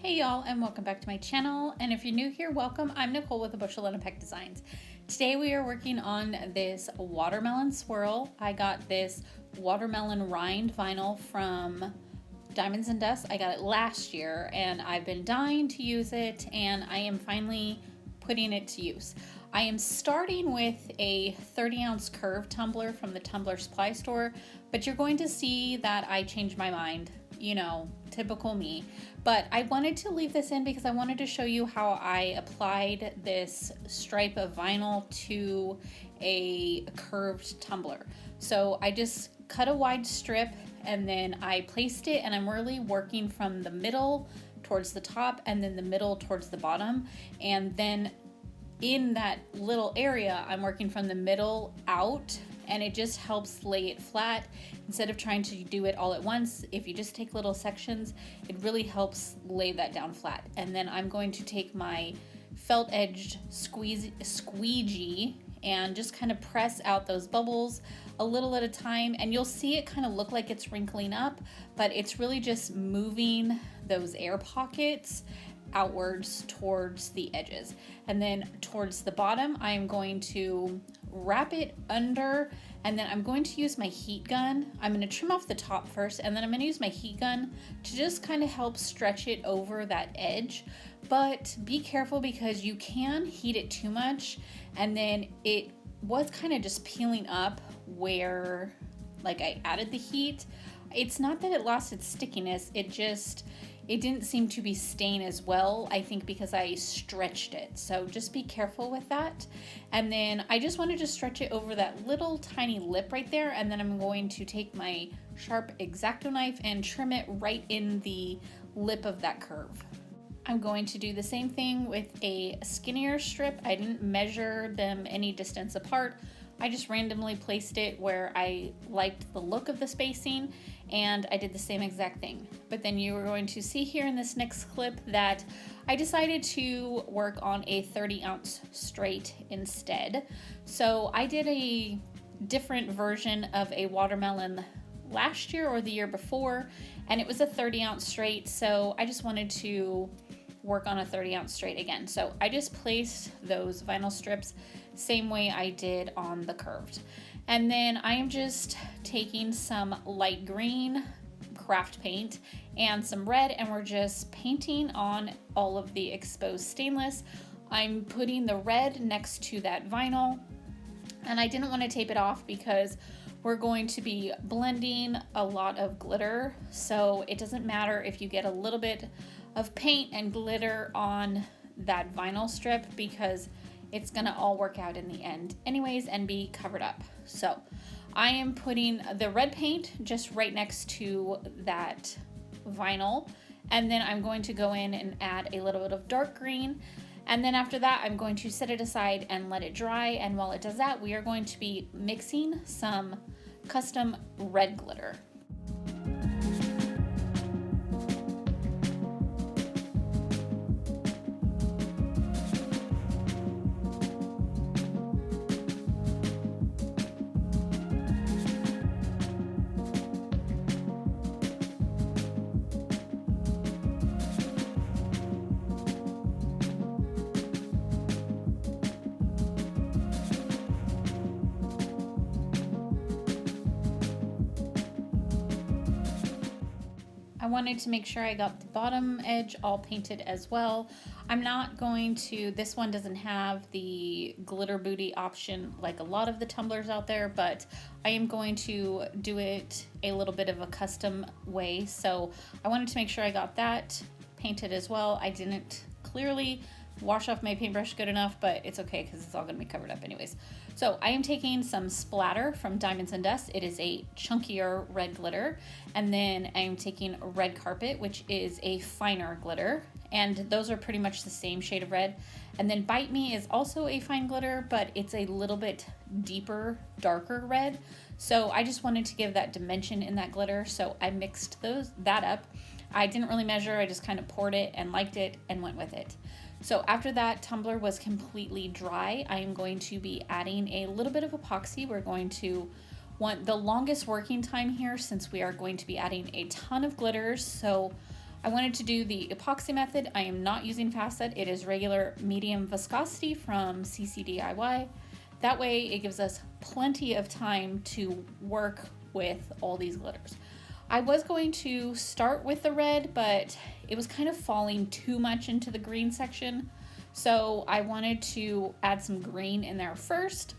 Hey y'all, and welcome back to my channel. And if you're new here, welcome. I'm Nicole with the Bushel and Peck Designs. Today we are working on this watermelon swirl. I got this watermelon rind vinyl from Diamonds and Dust. I got it last year and I've been dying to use it, and I am finally putting it to use. I am starting with a 30-ounce curved tumbler from the tumbler supply store, but you're going to see that I changed my mind. You know, typical me. But I wanted to leave this in because I wanted to show you how I applied this stripe of vinyl to a curved tumbler. So I just cut a wide strip and then I placed it, and I'm really working from the middle towards the top and then the middle towards the bottom. And then in that little area, I'm working from the middle out, and it just helps lay it flat instead of trying to do it all at once. If you just take little sections, it really helps lay that down flat. And then I'm going to take my felt edged squeegee and just kind of press out those bubbles a little at a time, and you'll see it kind of look like it's wrinkling up, but it's really just moving those air pockets outwards towards the edges. And then towards the bottom, I'm going to wrap it under, and then I'm going to use my heat gun. I'm going to trim off the top first, and then I'm going to use my heat gun to just kind of help stretch it over that edge. But be careful because you can heat it too much, and then it was kind of just peeling up where like I added the heat. It's not that it lost its stickiness, it didn't seem to be staying as well, I think because I stretched it. So just be careful with that. And then I just wanted to stretch it over that little tiny lip right there. And then I'm going to take my sharp X-Acto knife and trim it right in the lip of that curve. I'm going to do the same thing with a skinnier strip. I didn't measure them any distance apart. I just randomly placed it where I liked the look of the spacing, and I did the same exact thing. But then you are going to see here in this next clip that I decided to work on a 30-ounce straight instead. So I did a different version of a watermelon last year or the year before, and it was a 30-ounce straight, so I just wanted to work on a 30-ounce straight again. So I just placed those vinyl strips same way I did on the curved. And then I am just taking some light green craft paint and some red, and we're just painting on all of the exposed stainless. I'm putting the red next to that vinyl, and I didn't want to tape it off because we're going to be blending a lot of glitter, so it doesn't matter if you get a little bit of paint and glitter on that vinyl strip because it's gonna all work out in the end anyways and be covered up. So I am putting the red paint just right next to that vinyl, and then I'm going to go in and add a little bit of dark green, and then after that I'm going to set it aside and let it dry. And while it does that, we are going to be mixing some custom red glitter. I wanted to make sure I got the bottom edge all painted as well. I'm not going to, this one doesn't have the glitter booty option like a lot of the tumblers out there, but I am going to do it a little bit of a custom way. So I wanted to make sure I got that painted as well. I didn't clearly wash off my paintbrush good enough, but it's okay because it's all going to be covered up anyways. So I am taking some splatter from Diamonds and Dust. It is a chunkier red glitter. And then I am taking Red Carpet, which is a finer glitter. And those are pretty much the same shade of red. And then Bite Me is also a fine glitter, but it's a little bit deeper, darker red. So I just wanted to give that dimension in that glitter. So I mixed that up. I didn't really measure. I just kind of poured it and liked it and went with it. So after that tumbler was completely dry, I am going to be adding a little bit of epoxy. We're going to want the longest working time here since we are going to be adding a ton of glitters. So I wanted to do the epoxy method. I am not using fast set. It is regular medium viscosity from CCDIY. That way it gives us plenty of time to work with all these glitters. I was going to start with the red, but it was kind of falling too much into the green section. So I wanted to add some green in there first.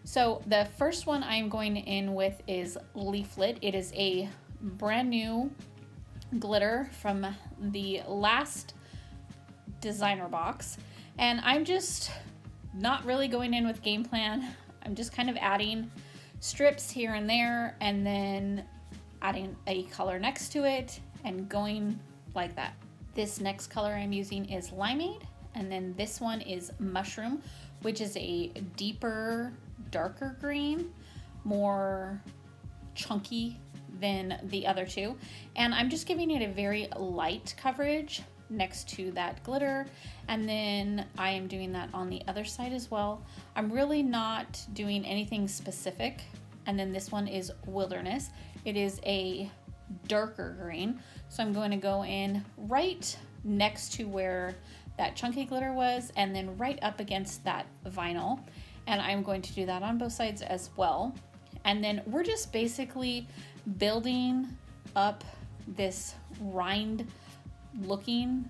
So the first one I'm going in with is Leaflet. It is a brand new glitter from the last designer box. And I'm just not really going in with game plan. I'm just kind of adding strips here and there, and then adding a color next to it and going like that. This next color I'm using is Limeade, and then this one is Mushroom, which is a deeper, darker green, more chunky than the other two. And I'm just giving it a very light coverage next to that glitter, and then I am doing that on the other side as well. I'm really not doing anything specific. And then this one is Wilderness. It is a darker green, so I'm going to go in right next to where that chunky glitter was, and then right up against that vinyl, and I'm going to do that on both sides as well. And then we're just basically building up this rind looking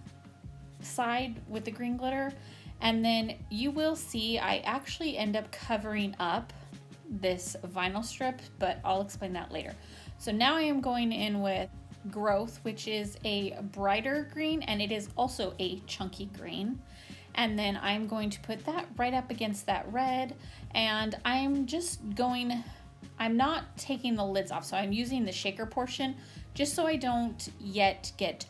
side with the green glitter, and then you will see I actually end up covering up this vinyl strip, but I'll explain that later. So now I am going in with Growth, which is a brighter green, and it is also a chunky green. And then I'm going to put that right up against that red, and I'm not taking the lids off, so I'm using the shaker portion just so I don't yet get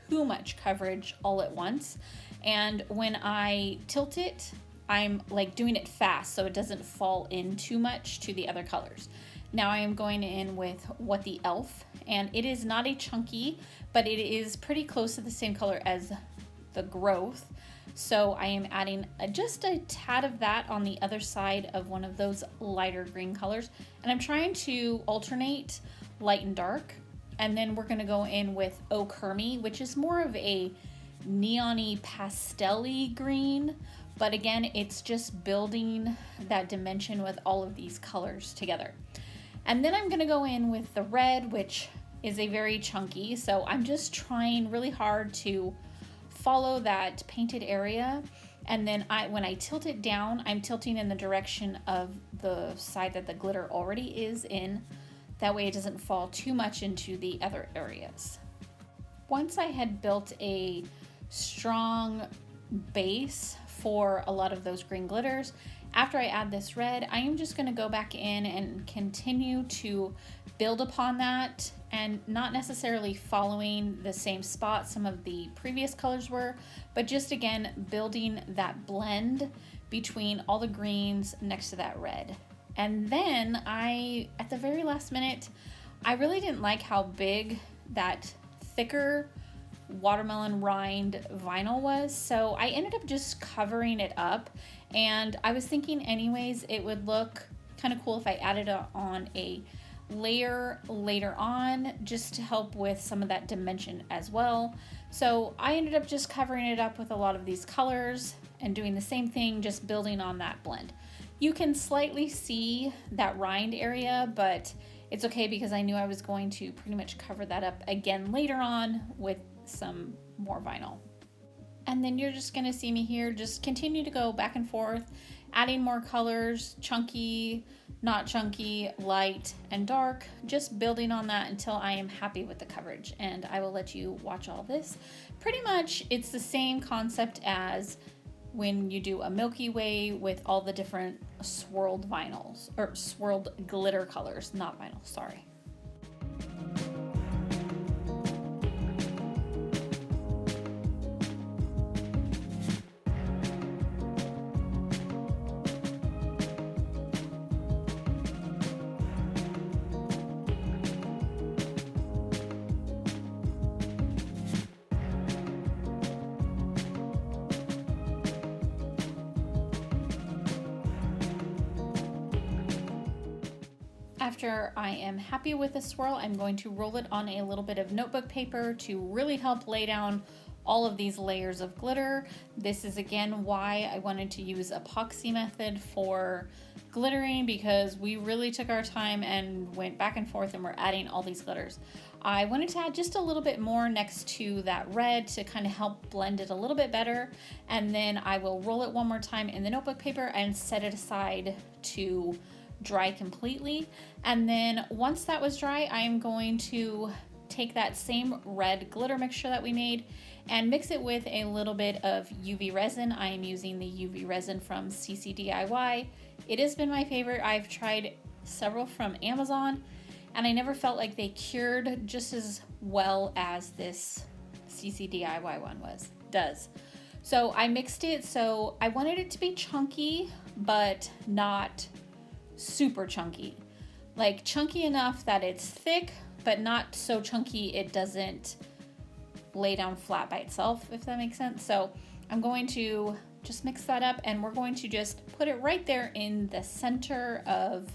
too much coverage all at once. And when I tilt it, I'm like doing it fast so it doesn't fall in too much to the other colors. Now I am going in with What the Elf, and it is not a chunky, but it is pretty close to the same color as the Growth. So I am adding just a tad of that on the other side of one of those lighter green colors. And I'm trying to alternate light and dark. And then we're gonna go in with Oh Kermie, which is more of a neon-y pastel-y green. But again, it's just building that dimension with all of these colors together. And then I'm gonna go in with the red, which is a very chunky. So I'm just trying really hard to follow that painted area. And then when I tilt it down, I'm tilting in the direction of the side that the glitter already is in. That way it doesn't fall too much into the other areas. Once I had built a strong base for a lot of those green glitters, after I add this red, I am just gonna go back in and continue to build upon that, and not necessarily following the same spot some of the previous colors were, but just again, building that blend between all the greens next to that red. And then at the very last minute, I really didn't like how big that thicker watermelon rind vinyl was, so I ended up just covering it up. And I was thinking anyways it would look kind of cool if I added on a layer later on, just to help with some of that dimension as well. So I ended up just covering it up with a lot of these colors and doing the same thing, just building on that blend. You can slightly see that rind area, but it's okay because I knew I was going to pretty much cover that up again later on with some more vinyl. And then you're just gonna see me here just continue to go back and forth, adding more colors, chunky, not chunky, light, and dark, just building on that until I am happy with the coverage. And I will let you watch all this. Pretty much it's the same concept as when you do a Milky Way with all the different swirled vinyls, or swirled glitter colors, not vinyl, sorry. After I am happy with the swirl, I'm going to roll it on a little bit of notebook paper to really help lay down all of these layers of glitter. This is again why I wanted to use epoxy method for glittering, because we really took our time and went back and forth and we're adding all these glitters. I wanted to add just a little bit more next to that red to kind of help blend it a little bit better. And then I will roll it one more time in the notebook paper and set it aside to dry completely. And then once that was dry, I am going to take that same red glitter mixture that we made and mix it with a little bit of UV resin. I am using the UV resin from CC It has been my favorite. I've tried several from Amazon and I never felt like they cured just as well as this CC one does. So I mixed it, so I wanted it to be chunky, but not super chunky. Like chunky enough that it's thick, but not so chunky it doesn't lay down flat by itself, if that makes sense. So I'm going to just mix that up and we're going to just put it right there in the center of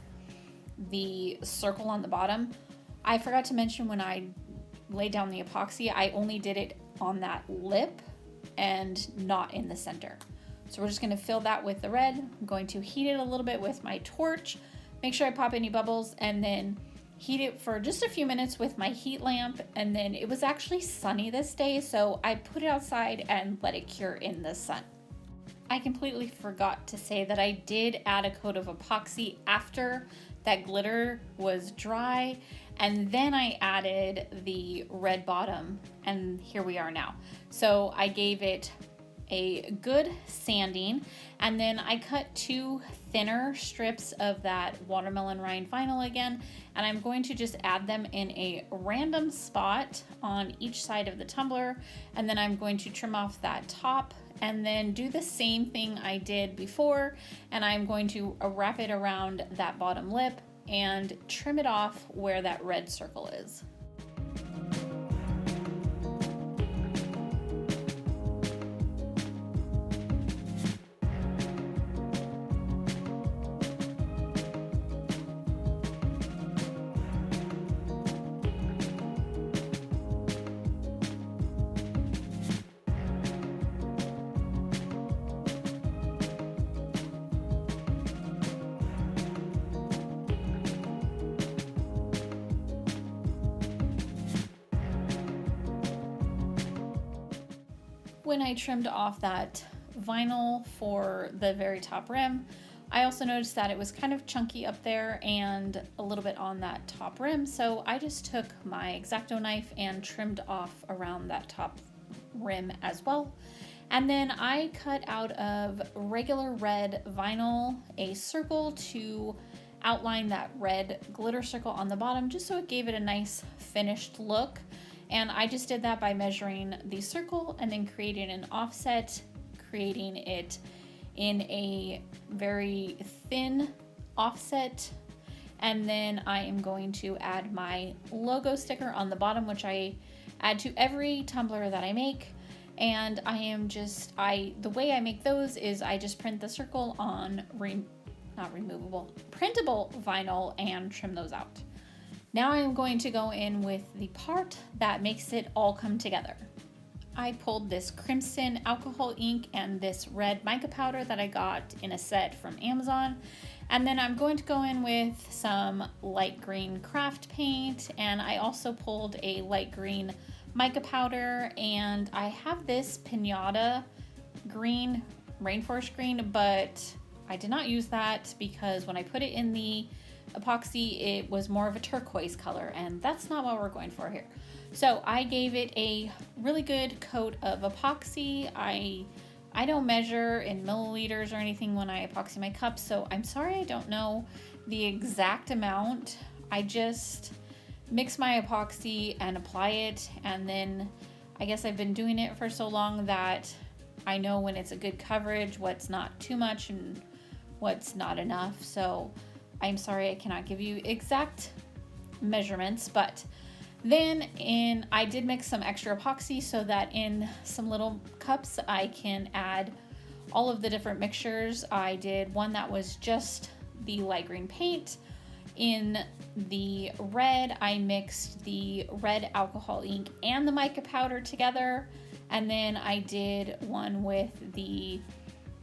the circle on the bottom. I forgot to mention when I laid down the epoxy, I only did it on that lip and not in the center. So we're just going to fill that with the red. I'm going to heat it a little bit with my torch, make sure I pop any bubbles, and then heat it for just a few minutes with my heat lamp. And then it was actually sunny this day, so I put it outside and let it cure in the sun. I completely forgot to say that I did add a coat of epoxy after that glitter was dry, and then I added the red bottom, and here we are now. So I gave it a good sanding, and then I cut 2 thinner strips of that watermelon rind vinyl again, and I'm going to just add them in a random spot on each side of the tumbler, and then I'm going to trim off that top and then do the same thing I did before, and I'm going to wrap it around that bottom lip and trim it off where that red circle is. When I trimmed off that vinyl for the very top rim, I also noticed that it was kind of chunky up there and a little bit on that top rim. So I just took my X-Acto knife and trimmed off around that top rim as well. And then I cut out of regular red vinyl a circle to outline that red glitter circle on the bottom, just so it gave it a nice finished look. And I just did that by measuring the circle and then creating an offset, creating it in a very thin offset. And then I am going to add my logo sticker on the bottom, which I add to every tumbler that I make. And the way I make those is I just print the circle on printable vinyl and trim those out. Now I'm going to go in with the part that makes it all come together. I pulled this crimson alcohol ink and this red mica powder that I got in a set from Amazon. And then I'm going to go in with some light green craft paint, and I also pulled a light green mica powder, and I have this pinata green, rainforest green, but I did not use that because when I put it in the epoxy, it was more of a turquoise color, and that's not what we're going for here. So I gave it a really good coat of epoxy. I don't measure in milliliters or anything when I epoxy my cups, so I'm sorry I don't know the exact amount. I just mix my epoxy and apply it, and then I guess I've been doing it for so long that I know when it's a good coverage, what's not too much and what's not enough. So I'm sorry I cannot give you exact measurements, but then I did mix some extra epoxy so that in some little cups I can add all of the different mixtures. I did one that was just the light green paint, In the red, I mixed the red alcohol ink and the mica powder together, and then I did one with the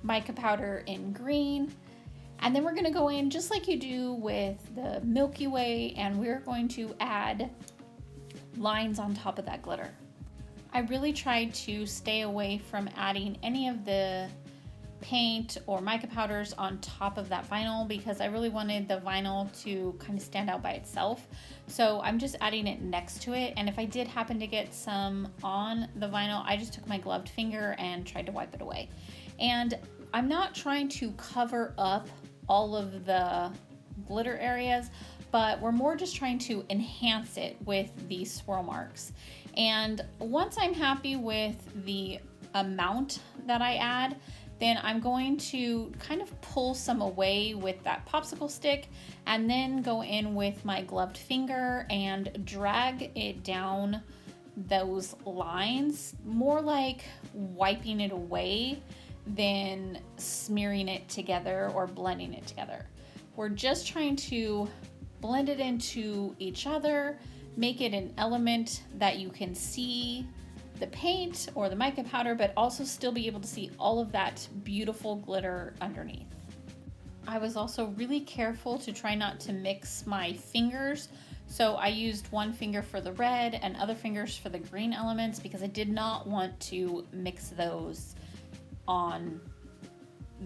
mica powder in green. And then we're going to go in just like you do with the Milky Way, and we're going to add lines on top of that glitter. I really tried to stay away from adding any of the paint or mica powders on top of that vinyl because I really wanted the vinyl to kind of stand out by itself. So I'm just adding it next to it, and if I did happen to get some on the vinyl, I just took my gloved finger and tried to wipe it away. And I'm not trying to cover up all of the glitter areas, but we're more just trying to enhance it with these swirl marks. And once I'm happy with the amount that I add, then I'm going to kind of pull some away with that popsicle stick and then go in with my gloved finger and drag it down those lines, more like wiping it away than smearing it together or blending it together. We're just trying to blend it into each other, make it an element that you can see the paint or the mica powder, but also still be able to see all of that beautiful glitter underneath. I was also really careful to try not to mix my fingers. So I used one finger for the red and other fingers for the green elements because I did not want to mix those on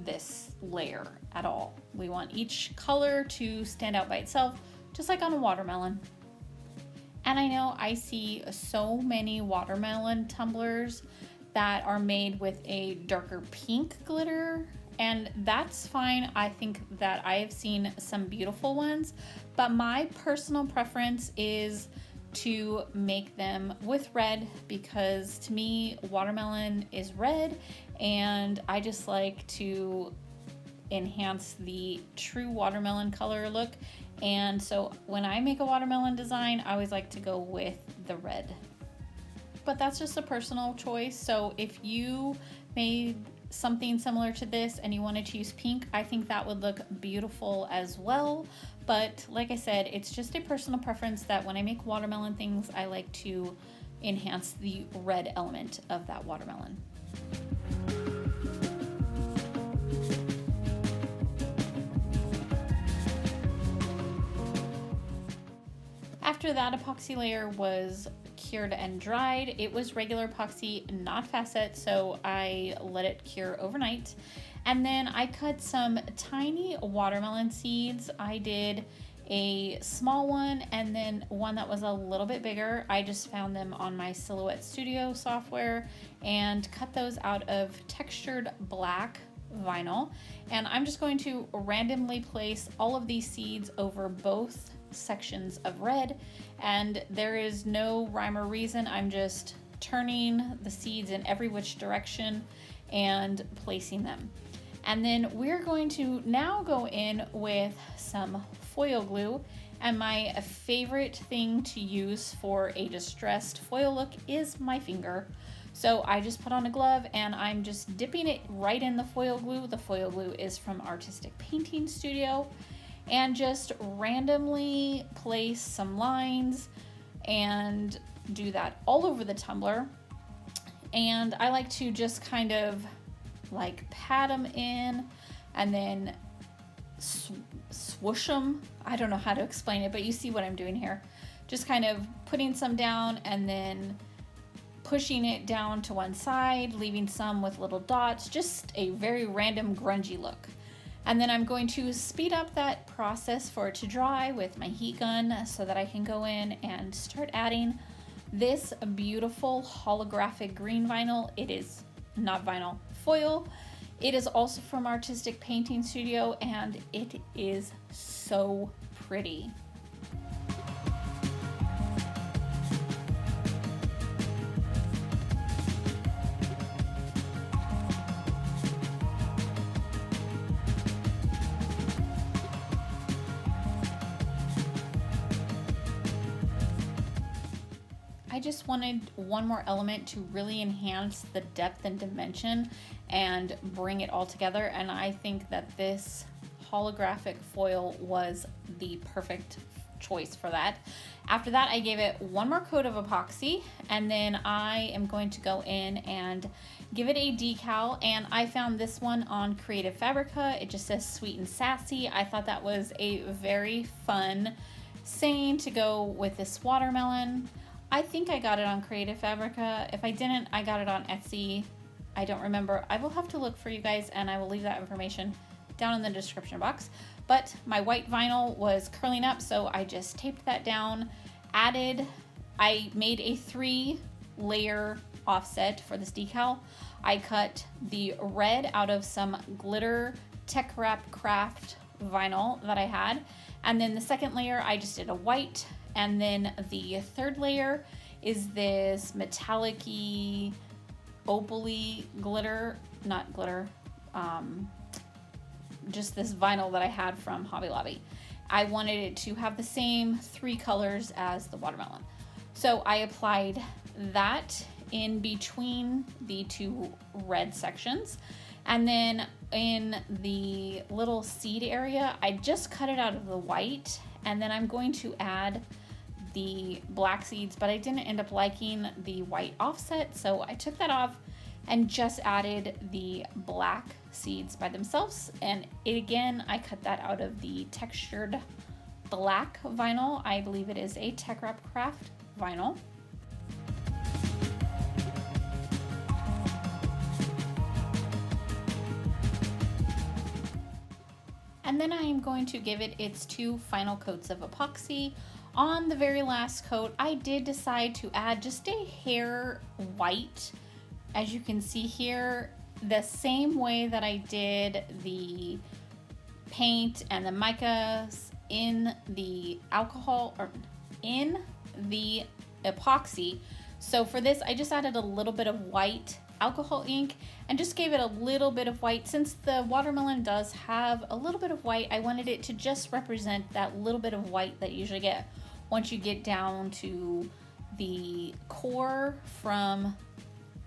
this layer at all. We want each color to stand out by itself, just like on a watermelon. And I know I see so many watermelon tumblers that are made with a darker pink glitter, and that's fine. I think that I have seen some beautiful ones, but my personal preference is to make them with red because to me, watermelon is red, and I just like to enhance the true watermelon color look. And so when I make a watermelon design, I always like to go with the red. But that's just a personal choice. So if you made something similar to this and you wanted to use pink, I think that would look beautiful as well. But like I said, it's just a personal preference that when I make watermelon things, I like to enhance the red element of that watermelon. After that epoxy layer was cured and dried, it was regular epoxy, not facet, so I let it cure overnight. And then I cut some tiny watermelon seeds. I did a small one and then one that was a little bit bigger. I just found them on my Silhouette Studio software and cut those out of textured black vinyl. And I'm just going to randomly place all of these seeds over both sections of red, and there is no rhyme or reason. I'm just turning the seeds in every which direction and placing them. And then we're going to now go in with some foil glue, and my favorite thing to use for a distressed foil look is my finger. So I just put on a glove and I'm just dipping it right in the foil glue. The foil glue is from Artistic Painting Studio. And just randomly place some lines and do that all over the tumbler. And I like to just kind of like pat them in and then swoosh them. I don't know how to explain it, but you see what I'm doing here. Just kind of putting some down and then pushing it down to one side, leaving some with little dots, just a very random grungy look. And then I'm going to speed up that process for it to dry with my heat gun so that I can go in and start adding this beautiful holographic green vinyl. It is not vinyl, foil. It is also from Artistic Painting Studio and it is so pretty. I just wanted one more element to really enhance the depth and dimension and bring it all together, and I think that this holographic foil was the perfect choice for that. After that, I gave it one more coat of epoxy, and then I am going to go in and give it a decal, and I found this one on Creative Fabrica. It just says sweet and sassy. I thought that was a very fun saying to go with this watermelon. I think I got it on Creative Fabrica. If I didn't, I got it on Etsy. I don't remember. I will have to look for you guys, and I will leave that information down in the description box. But my white vinyl was curling up, so I just taped that down. I made a 3-layer offset for this decal. I cut the red out of some glitter Tech Wrap Craft vinyl that I had, and then the second layer I just did a white, and then the third layer is this metallic-y opal-y glitter, not glitter, just this vinyl that I had from Hobby Lobby. I wanted it to have the same 3 colors as the watermelon. So I applied that in between the 2 red sections. And then in the little seed area, I just cut it out of the white, and then I'm going to add the black seeds, but I didn't end up liking the white offset, so I took that off and just added the black seeds by themselves. And again, I cut that out of the textured black vinyl. I believe it is a Tech Wrap Craft vinyl. And then I am going to give it its 2 final coats of epoxy. On the very last coat, I did decide to add just a hair white. As you can see here, the same way that I did the paint and the micas in the alcohol, or in the epoxy. So for this, I just added a little bit of white alcohol ink and just gave it a little bit of white. Since the watermelon does have a little bit of white, I wanted it to just represent that little bit of white that you usually get once you get down to the core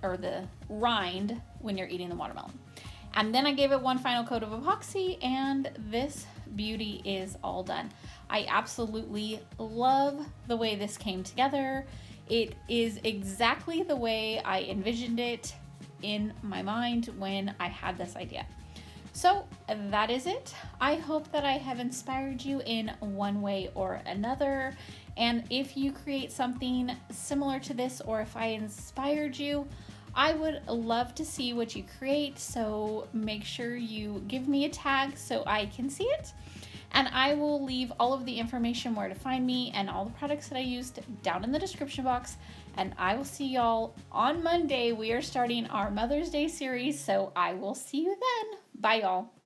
or the rind when you're eating the watermelon. And then I gave it one final coat of epoxy, and this beauty is all done. I absolutely love the way this came together. It is exactly the way I envisioned it in my mind when I had this idea. So that is it. I hope that I have inspired you in one way or another. And if you create something similar to this, or if I inspired you, I would love to see what you create. So make sure you give me a tag so I can see it. And I will leave all of the information where to find me and all the products that I used down in the description box. And I will see y'all on Monday. We are starting our Mother's Day series, so I will see you then. Bye, y'all.